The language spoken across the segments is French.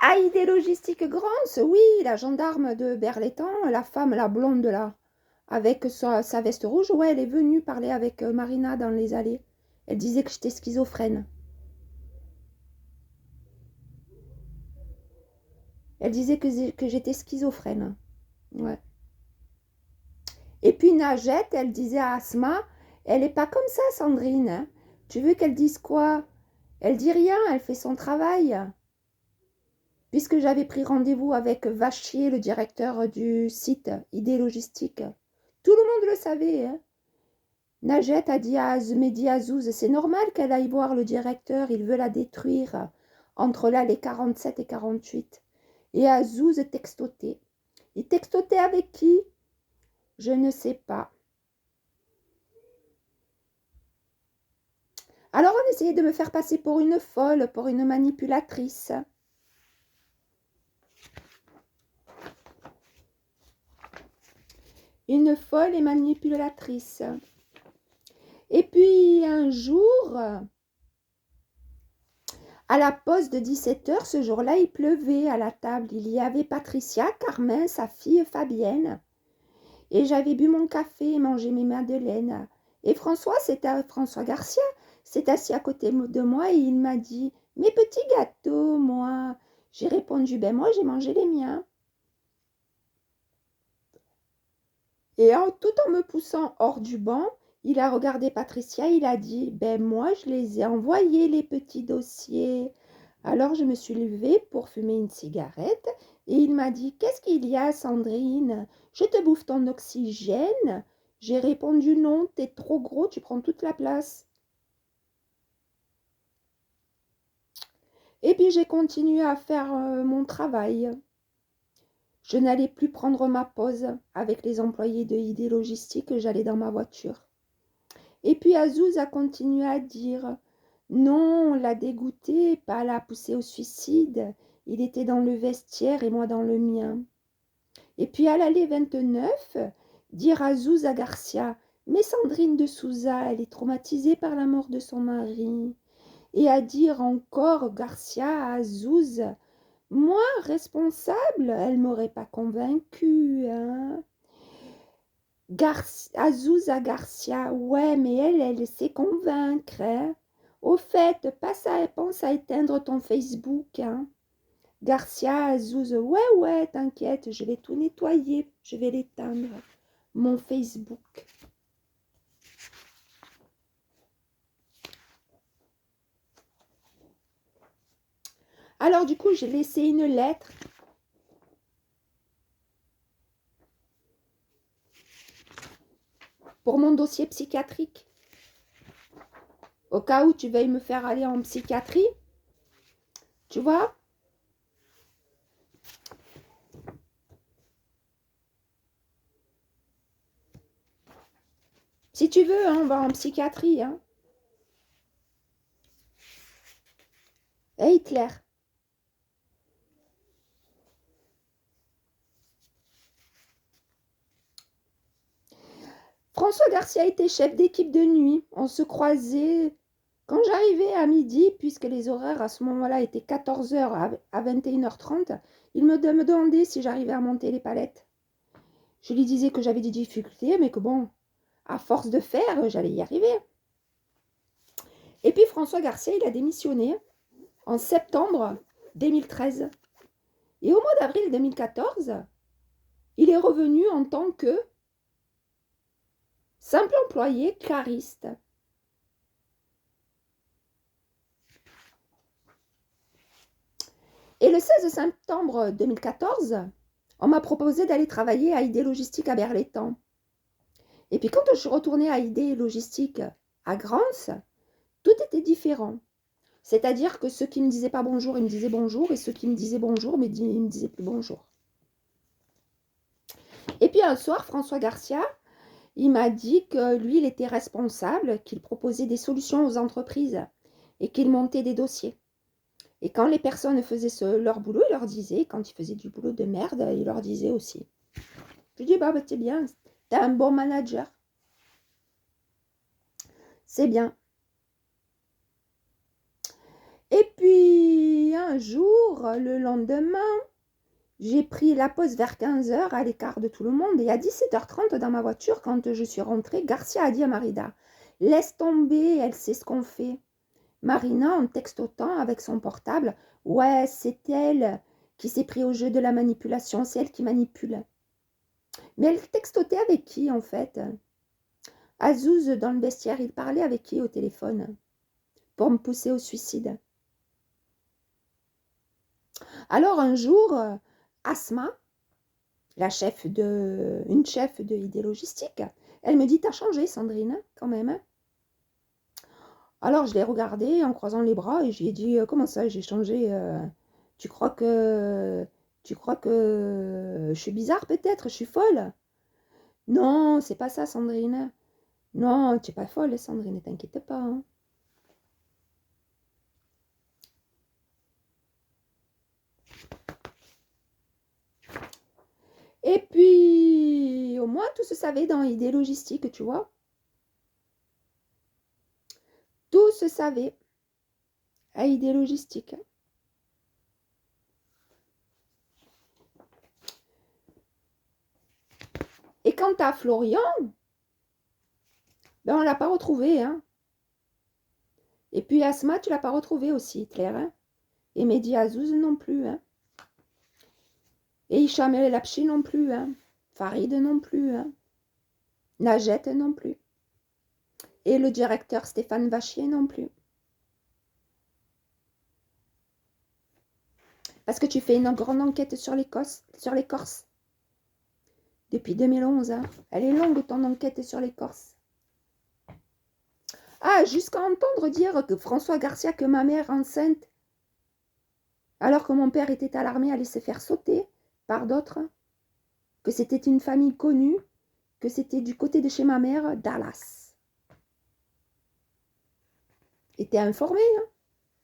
Haïdé Logistique Grance, oui, la gendarme de Berlétan, la femme, la blonde là, avec sa veste rouge, ouais, elle est venue parler avec Marina dans les allées. Elle disait que j'étais schizophrène. Elle disait que j'étais schizophrène. Ouais. Et puis Najette, elle disait à Asma, elle est pas comme ça, Sandrine, hein. Tu veux qu'elle dise quoi? Elle dit rien, elle fait son travail. Puisque j'avais pris rendez-vous avec Vachier, le directeur du site ID Logistique. Tout le monde le savait, hein. Najette a dit à Mehdi Azouz, c'est normal qu'elle aille voir le directeur, il veut la détruire. Entre là, les 47 et 48. Et Azouz textotait. Il textotait avec qui? Je ne sais pas. Alors on essayait de me faire passer pour une folle, pour une manipulatrice. Une folle et manipulatrice. Et puis un jour, à la pause de 17h, ce jour-là, il pleuvait à la table. Il y avait Patricia, Carmen, sa fille Fabienne. Et j'avais bu mon café et mangé mes madeleines. Et François Garcia, s'est assis à côté de moi et il m'a dit « Mes petits gâteaux, moi ». J'ai répondu « Ben moi, j'ai mangé les miens ». Et tout en me poussant hors du banc, il a regardé Patricia, il a dit « Ben moi, je les ai envoyés, les petits dossiers ». Alors je me suis levée pour fumer une cigarette et il m'a dit « Qu'est-ce qu'il y a, Sandrine? Je te bouffe ton oxygène ?» J'ai répondu « Non, t'es trop gros, tu prends toute la place ». Et puis j'ai continué à faire mon travail. Je n'allais plus prendre ma pause avec les employés de ID Logistique, j'allais dans ma voiture. Et puis Azouz a continué à dire « Non, on l'a dégoûté, pas l'a poussé au suicide. Il était dans le vestiaire et moi dans le mien. » Et puis à l'allée 29, dire Azouz à Garcia « Mais Sandrine de Souza, elle est traumatisée par la mort de son mari. » Et à dire encore Garcia à Azouz « Moi, responsable, elle m'aurait pas convaincue, hein. » Azouz à Garcia, ouais, mais elle sait convaincre, hein. Au fait, pense à éteindre ton Facebook, hein. Garcia, Azouz, ouais, t'inquiète, je vais tout nettoyer, je vais l'éteindre, mon Facebook. Alors du coup, j'ai laissé une lettre. Pour mon dossier psychiatrique. Au cas où tu veuilles me faire aller en psychiatrie. Tu vois? Si tu veux, hein, on va en psychiatrie. Hein. Et Hitler. François Garcia était chef d'équipe de nuit. On se croisait quand j'arrivais à midi, puisque les horaires à ce moment-là étaient 14h à 21h30. Il me demandait si j'arrivais à monter les palettes. Je lui disais que j'avais des difficultés, mais que bon, à force de faire, j'allais y arriver. Et puis François Garcia, il a démissionné en septembre 2013. Et au mois d'avril 2014, il est revenu en tant que simple employé clariste. Et le 16 septembre 2014, on m'a proposé d'aller travailler à ID Logistique à Berlétan. Et puis quand je suis retournée à ID Logistique à Grance, tout était différent. C'est-à-dire que ceux qui ne me disaient pas bonjour, ils me disaient bonjour, et ceux qui me disaient bonjour, mais ils ne me disaient plus bonjour. Et puis un soir, François Garcia, il m'a dit que lui, il était responsable, qu'il proposait des solutions aux entreprises et qu'il montait des dossiers. Et quand les personnes faisaient leur boulot, il leur disait, quand ils faisaient du boulot de merde, il leur disait aussi. Je dis, bah c'est bien, t'es un bon manager. C'est bien. Et puis, un jour, le lendemain, j'ai pris la pause vers 15h à l'écart de tout le monde. Et à 17h30 dans ma voiture, quand je suis rentrée, Garcia a dit à Marina, laisse tomber, elle sait ce qu'on fait. Marina, en textotant avec son portable, ouais, c'est elle qui s'est pris au jeu de la manipulation, c'est elle qui manipule. Mais elle textotait avec qui en fait? Azouz, dans le vestiaire, il parlait avec qui au téléphone pour me pousser au suicide? Alors un jour, Asma, une chef de idéologistique, elle me dit, t'as changé Sandrine, quand même. Alors je l'ai regardée en croisant les bras et je lui ai dit, comment ça j'ai changé tu crois que je suis bizarre peut-être, je suis folle? Non, c'est pas ça Sandrine. Non, tu n'es pas folle Sandrine, ne t'inquiète pas. Hein. Et puis, au moins, tout se savait dans l'idée logistique, tu vois. Tout se savait à idée logistique. Et quant à Florian, ben on ne l'a pas retrouvé. Hein. Et puis Asma, tu ne l'as pas retrouvé aussi, Claire. Hein. Et Mehdi Azouz non plus. Hein. Et Hicham El Lapchi non plus. Hein. Farid non plus. Hein. Najet non plus. Et le directeur Stéphane Vachier non plus. Parce que tu fais une grande enquête sur les Corses. Depuis 2011. Hein. Elle est longue ton enquête sur les Corses. Ah, jusqu'à entendre dire que François Garcia, que ma mère enceinte, alors que mon père était à l'armée, allait se faire sauter par d'autres, que c'était une famille connue, que c'était du côté de chez ma mère, Dallas. Était informé, hein,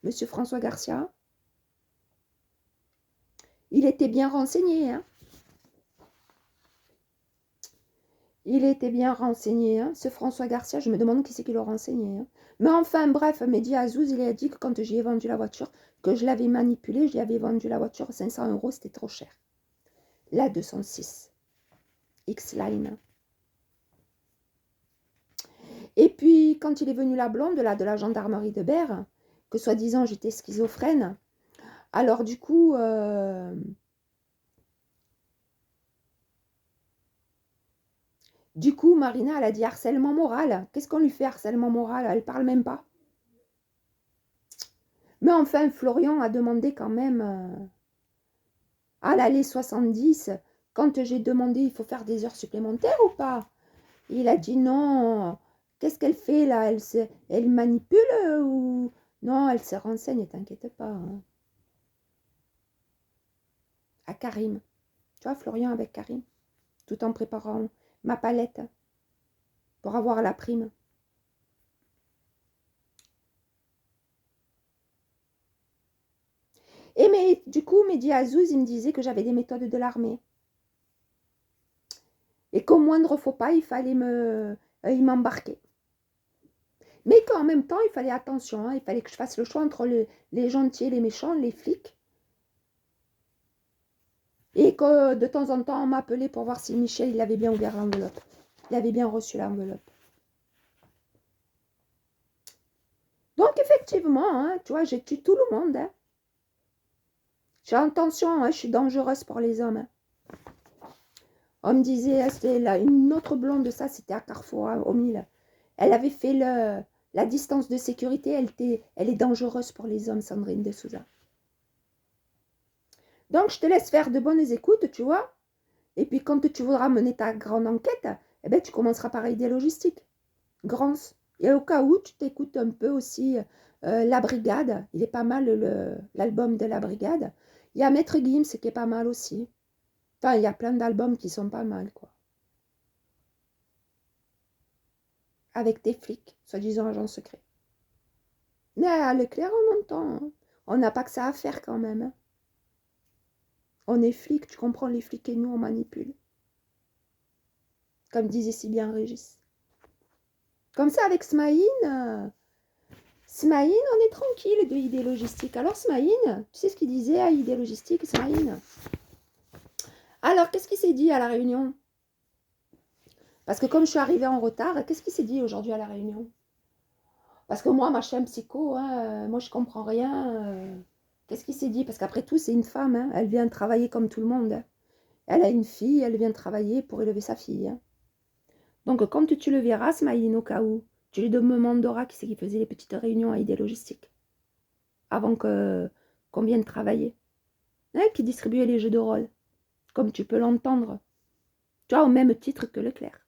monsieur François Garcia. Il était bien renseigné, hein. Il était bien renseigné, hein. Ce François Garcia, je me demande qui c'est qui l'a renseigné. Hein. Mais enfin, bref, Mehdi Azouz, il a dit que quand j'y ai vendu la voiture, que je l'avais manipulée, j'y avais vendu la voiture 500 €, c'était trop cher. La 206. X-Line. Et puis, quand il est venu la blonde, là, de la gendarmerie de Berre, que soi-disant j'étais schizophrène, alors du coup... Marina, elle a dit harcèlement moral. Qu'est-ce qu'on lui fait, harcèlement moral? Elle parle même pas. Mais enfin, Florian a demandé quand même à l'allée 70, quand j'ai demandé, il faut faire des heures supplémentaires ou pas? Il a dit non. Qu'est-ce qu'elle fait là? Elle manipule ou... Non, elle se renseigne, t'inquiète pas. Hein. À Karim. Tu vois, Florian avec Karim. Tout en préparant ma palette pour avoir la prime. Et mais, du coup, Mehdi Azouz, il me disait que j'avais des méthodes de l'armée. Et qu'au moindre faux pas, il fallait m'embarquer. Mais qu'en même temps, il fallait attention. Hein, il fallait que je fasse le choix entre les gentils et les méchants, les flics. Et que de temps en temps, on m'appelait pour voir si Michel, il avait bien ouvert l'enveloppe. Il avait bien reçu l'enveloppe. Donc, effectivement, hein, tu vois, j'ai tué tout le monde. Hein. J'ai attention, hein, je suis dangereuse pour les hommes. Hein. On me disait, c'était là, une autre blonde, ça, c'était à Carrefour, hein, au Mille. Elle avait fait la distance de sécurité, elle est dangereuse pour les hommes, Sandrine de Souza. Donc, je te laisse faire de bonnes écoutes, tu vois. Et puis, quand tu voudras mener ta grande enquête, eh ben, tu commenceras par idée logistique. Grance. Et au cas où, tu t'écoutes un peu aussi La Brigade. Il est pas mal, l'album de La Brigade. Il y a Maître Gims qui est pas mal aussi. Enfin, il y a plein d'albums qui sont pas mal, quoi. Avec des flics, soi-disant agents secrets. Mais à Leclerc, on entend. Hein. On n'a pas que ça à faire quand même. Hein. On est flics, tu comprends, les flics et nous, on manipule. Comme disait si bien Régis. Comme ça, avec Smaïn, Smaïn, on est tranquille de idée logistique. Alors Smaïn, tu sais ce qu'il disait à idée logistique, Smaïn? Alors, qu'est-ce qu'il s'est dit à la réunion? Parce que comme je suis arrivée en retard, qu'est-ce qu'il s'est dit aujourd'hui à la réunion? Parce que moi, machin psycho, hein, moi je comprends rien. Qu'est-ce qu'il s'est dit? Parce qu'après tout, c'est une femme, hein, elle vient travailler comme tout le monde. Hein. Elle a une fille, elle vient travailler pour élever sa fille. Hein. Donc, quand tu le verras, Smaïn, au cas où, tu lui demanderas qui c'est qui faisait les petites réunions à idée logistique avant qu'on vienne travailler. Hein, qui distribuait les jeux de rôle, comme tu peux l'entendre. Tu vois, au même titre que Leclerc.